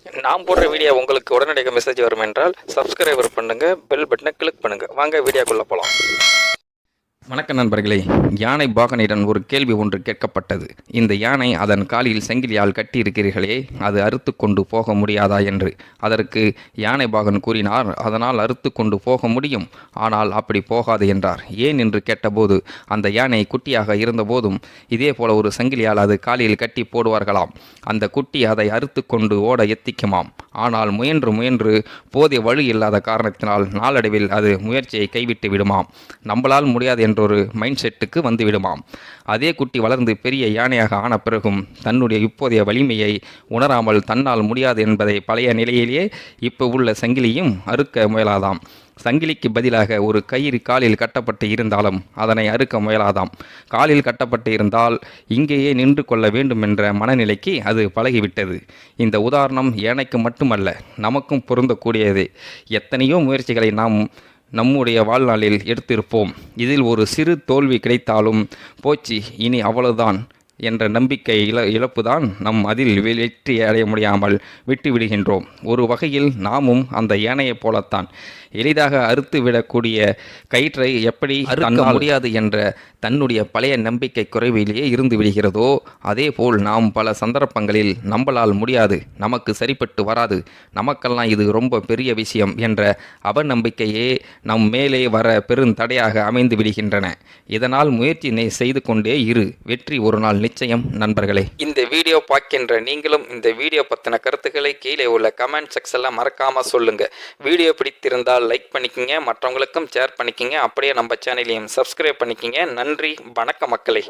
நான் போடுற வீடியோ உங்களுக்கு உடனடியாக மெசேஜ் வரும் என்றால் சப்ஸ்கிரைபர் பண்ணுங்க, பெல் பட்டனை கிளிக் பண்ணுங்க. வாங்க வீடியோக்குள்ள போலாம். வணக்கம் நண்பர்களே. யானை பாகனிடம் ஒரு கேள்வி ஒன்று கேட்கப்பட்டது. இந்த யானை அதன் காலில் சங்கிலியால் கட்டியிருக்கிறீர்களே, அது அறுத்து கொண்டு போக முடியாதா என்று. அதற்கு யானை பாகன் கூறினார், அதனால் அறுத்து கொண்டு போக முடியும், ஆனால் அப்படி போகாது என்றார். ஏன் என்று கேட்டபோது, அந்த யானை குட்டியாக இருந்தபோதும் இதே போல ஒரு சங்கிலியால் அது காலில் கட்டி போடுவார்களாம். அந்த குட்டி அதை அறுத்து கொண்டு ஓட எத்திக்குமாம். ஆனால் முயன்று முயன்று போதிய வழி இல்லாத காரணத்தினால் நாளடைவில் அது முயற்சியை கைவிட்டு விடுமாம். நம்மளால் முடியாது என்றொரு மைண்ட் செட்டுக்கு வந்து விடுமாம். அதே குட்டி வளர்ந்து பெரிய யானையாக ஆன பிறகும் தன்னுடைய இப்போதைய வலிமையை உணராமல் தன்னால் முடியாது என்பதை பழைய நிலையிலேயே இப்போ உள்ள சங்கிலியும் அறுக்க முயலாதாம். சங்கிலிக்கு பதிலாக ஒரு கயிறு காலில் கட்டப்பட்டு இருந்தாலும் அதனை அறுக்க முயலாதாம். காலில் கட்டப்பட்டு இருந்தால் இங்கேயே நின்று கொள்ள வேண்டும் என்ற மனநிலைக்கு அது பழகிவிட்டது. இந்த உதாரணம் யானைக்கு மட்டுமல்ல, நமக்கும் பொருந்தக்கூடியதே. எத்தனையோ முயற்சிகளை நாம் நம்முடைய வாழ்நாளில் எடுத்திருப்போம். இதில் ஒரு சிறு தோல்வி கிடைத்தாலும் போச்சு, இனி அவ்வளவுதான் என்ற நம்பிக்கை இழப்புதான் நம் அதில் வெற்றி அடைய முடியாமல் விட்டு விடுகின்றோம். ஒரு வகையில் நாமும் அந்த யானையைப் போலத்தான். எளிதாக அறுத்து விடக்கூடிய கயிற்றை எப்படி அறுக்க முடியாது என்ற தன்னுடைய பழைய நம்பிக்கை குறைவிலேயே இருந்து விடுகிறதோ, அதே போல் நாம் பல சந்தர்ப்பங்களில் நம்மளால் முடியாது, நமக்கு சரிப்பட்டு வராது, நமக்கெல்லாம் இது ரொம்ப பெரிய விஷயம் என்ற அவநம்பிக்கையே நம் மேலே வர பெருந்தடையாக அமைந்து விடுகின்றன. இதனால் முயற்சி செய்து கொண்டே இரு, வெற்றி ஒரு நாள் நிச்சயம் நண்பர்களே. இந்த வீடியோ பார்க்கின்ற நீங்களும் இந்த வீடியோ பற்றின கருத்துக்களை கீழே உள்ள கமெண்ட் செக்ஷனில் மறக்காமல் சொல்லுங்கள். வீடியோ பிடித்திருந்தால் லைக் பண்ணிக்கிங்க, மற்றவங்களுக்கும் ஷேர் பண்ணிக்கிங்க, அப்படியே நம்ம சேனலையும் சப்ஸ்கிரைப் பண்ணிக்கிங்க. நன்றி, வணக்கம் மக்களே.